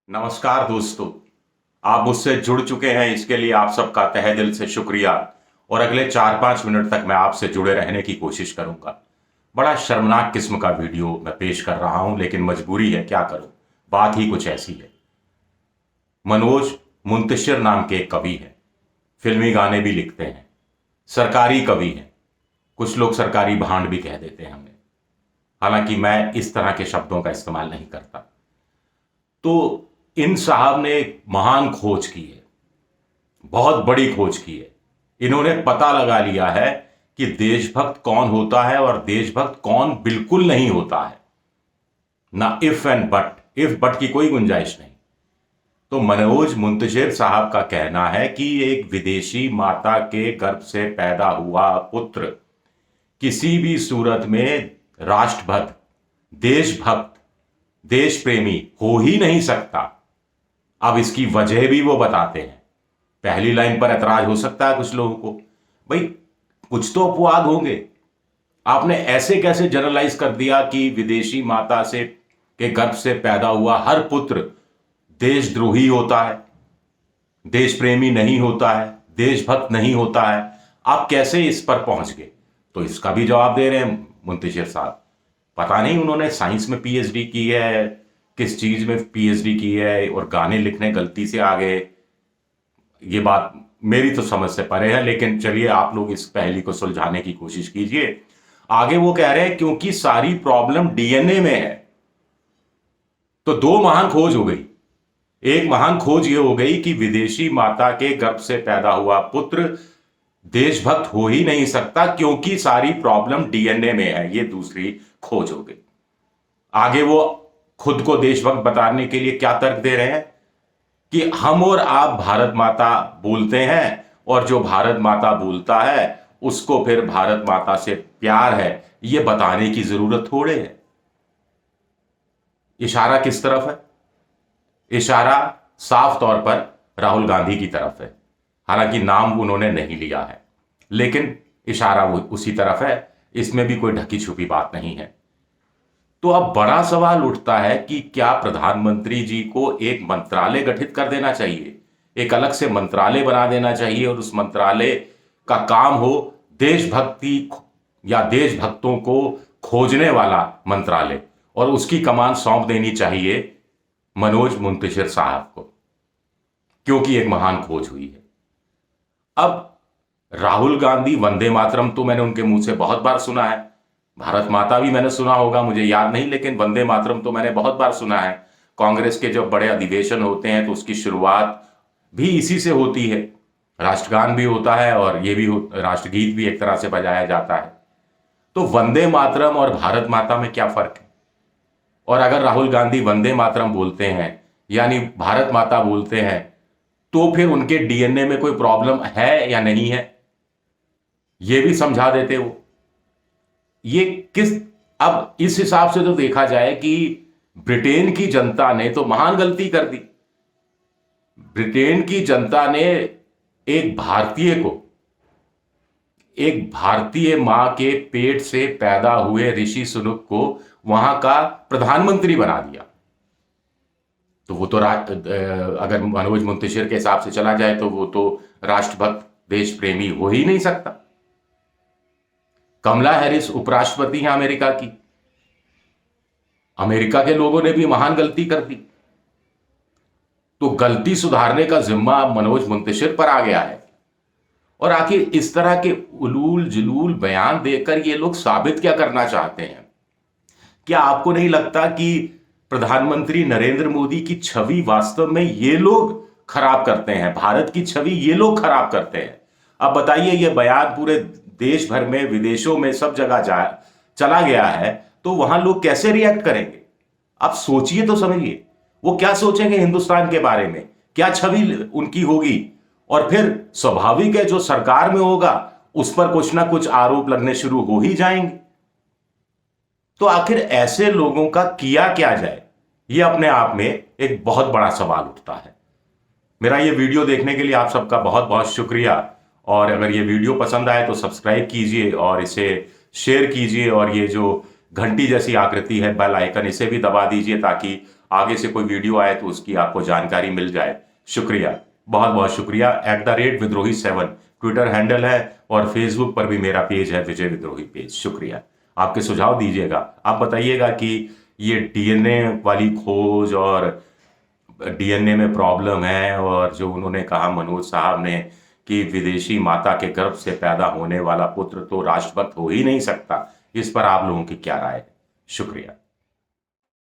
नमस्कार दोस्तों। आप मुझसे जुड़ चुके हैं, इसके लिए आप सबका तहे दिल से शुक्रिया। और अगले 4-5 मिनट तक मैं आपसे जुड़े रहने की कोशिश करूंगा। बड़ा शर्मनाक किस्म का वीडियो मैं पेश कर रहा हूं, लेकिन मजबूरी है, क्या करूं। बात ही कुछ ऐसी है। मनोज मुंतशिर नाम के एक कवि हैं। फिल्मी गाने भी लिखते हैं, सरकारी कवि हैं। कुछ लोग सरकारी भांड भी कह देते हैं हमें। हालांकि मैं इस तरह के शब्दों का इस्तेमाल नहीं करता। तो इन साहब ने एक महान खोज की है, बहुत बड़ी खोज की है। इन्होंने पता लगा लिया है कि देशभक्त कौन होता है और देशभक्त कौन बिल्कुल नहीं होता है। ना इफ बट की कोई गुंजाइश नहीं। तो मनोज मुंतशिर साहब का कहना है कि एक विदेशी माता के गर्भ से पैदा हुआ पुत्र किसी भी सूरत में राष्ट्रभक्त, देशभक्त, देश प्रेमी हो ही नहीं सकता। अब इसकी वजह भी वो बताते हैं। पहली लाइन पर ऐतराज हो सकता है कुछ लोगों को, भाई कुछ तो अपवाद होंगे। आपने ऐसे कैसे जनरलाइज कर दिया कि विदेशी माता से के गर्भ से पैदा हुआ हर पुत्र देशद्रोही होता है, देश प्रेमी नहीं होता है, देशभक्त नहीं होता है। आप कैसे इस पर पहुंच गए? तो इसका भी जवाब दे रहे हैं मुंतशिर साहब। पता नहीं उन्होंने साइंस में पीएचडी की है, किस चीज में पीएचडी की है, और गाने लिखने गलती से आ गए। ये बात मेरी तो समझ से परे है, लेकिन चलिए आप लोग इस पहेली को सुलझाने की कोशिश कीजिए। आगे वो कह रहे हैं क्योंकि सारी प्रॉब्लम डीएनए में है। तो दो महान खोज हो गई। एक महान खोज ये हो गई कि विदेशी माता के गर्भ से पैदा हुआ पुत्र देशभक्त हो ही नहीं सकता क्योंकि सारी प्रॉब्लम डीएनए में है। ये दूसरी खोज हो गई। आगे वो खुद को देशभक्त बताने के लिए क्या तर्क दे रहे हैं कि हम और आप भारत माता बोलते हैं, और जो भारत माता बोलता है उसको फिर भारत माता से प्यार है, ये बताने की जरूरत थोड़े है। इशारा किस तरफ है? इशारा साफ तौर पर राहुल गांधी की तरफ है। हालांकि नाम उन्होंने नहीं लिया है, लेकिन इशारा वो उसी तरफ है। इसमें भी कोई ढकी छुपी बात नहीं है। तो अब बड़ा सवाल उठता है कि क्या प्रधानमंत्री जी को एक मंत्रालय गठित कर देना चाहिए, एक अलग से मंत्रालय बना देना चाहिए, और उस मंत्रालय का काम हो देशभक्ति या देशभक्तों को खोजने वाला मंत्रालय, और उसकी कमान सौंप देनी चाहिए मनोज मुंतशिर साहब को, क्योंकि एक महान खोज हुई है। अब राहुल गांधी वंदे मातरम तो मैंने उनके मुंह से बहुत बार सुना है, भारत माता भी मैंने सुना होगा, मुझे याद नहीं, लेकिन वंदे मातरम तो मैंने बहुत बार सुना है। कांग्रेस के जब बड़े अधिवेशन होते हैं तो उसकी शुरुआत भी इसी से होती है। राष्ट्रगान भी होता है और ये भी राष्ट्रगीत भी एक तरह से बजाया जाता है। तो वंदे मातरम और भारत माता में क्या फर्क है? और अगर राहुल गांधी वंदे मातरम बोलते हैं यानी भारत माता बोलते हैं, तो फिर उनके डीएनए में कोई प्रॉब्लम है या नहीं है, ये भी समझा देते वो। ये किस अब इस हिसाब से तो देखा जाए कि ब्रिटेन की जनता ने तो महान गलती कर दी। ब्रिटेन की जनता ने एक भारतीय को, एक भारतीय मां के पेट से पैदा हुए ऋषि सुनक को वहां का प्रधानमंत्री बना दिया। तो वो तो अगर मनोज मुंतशिर के हिसाब से चला जाए तो वो तो राष्ट्रभक्त, देश प्रेमी हो ही नहीं सकता। कमला हैरिस उपराष्ट्रपति हैं अमेरिका की। अमेरिका के लोगों ने भी महान गलती कर दी, तो गलती सुधारने का जिम्मा मनोज मुंतशिर पर आ गया है। और आखिर इस तरह के उलूल जुलूल बयान देकर ये लोग साबित क्या करना चाहते हैं? क्या आपको नहीं लगता कि प्रधानमंत्री नरेंद्र मोदी की छवि वास्तव में ये लोग खराब करते हैं? भारत की छवि ये लोग खराब करते हैं। अब बताइए, ये बयान पूरे देश भर में, विदेशों में, सब जगह चला गया है, तो वहां लोग कैसे रिएक्ट करेंगे? आप सोचिए तो समझिए, वो क्या सोचेंगे हिंदुस्तान के बारे में, क्या छवि उनकी होगी। और फिर स्वाभाविक है, जो सरकार में होगा उस पर कुछ ना कुछ आरोप लगने शुरू हो ही जाएंगे। तो आखिर ऐसे लोगों का किया क्या जाए, यह अपने आप में एक बहुत बड़ा सवाल उठता है। मेरा ये वीडियो देखने के लिए आप सबका बहुत बहुत शुक्रिया। और अगर ये वीडियो पसंद आए तो सब्सक्राइब कीजिए और इसे शेयर कीजिए, और ये जो घंटी जैसी आकृति है बेल आइकन, इसे भी दबा दीजिए ताकि आगे से कोई वीडियो आए तो उसकी आपको जानकारी मिल जाए। शुक्रिया, बहुत बहुत शुक्रिया। @विद्रोही7 ट्विटर हैंडल है और फेसबुक पर भी मेरा पेज है, विजय विद्रोही पेज। शुक्रिया। आपके सुझाव दीजिएगा, आप बताइएगा कि ये डीएनए वाली खोज और डीएनए में प्रॉब्लम है, और जो उन्होंने कहा मनोज साहब ने कि विदेशी माता के गर्भ से पैदा होने वाला पुत्र तो राष्ट्रभक्त हो ही नहीं सकता, इस पर आप लोगों की क्या राय है? शुक्रिया।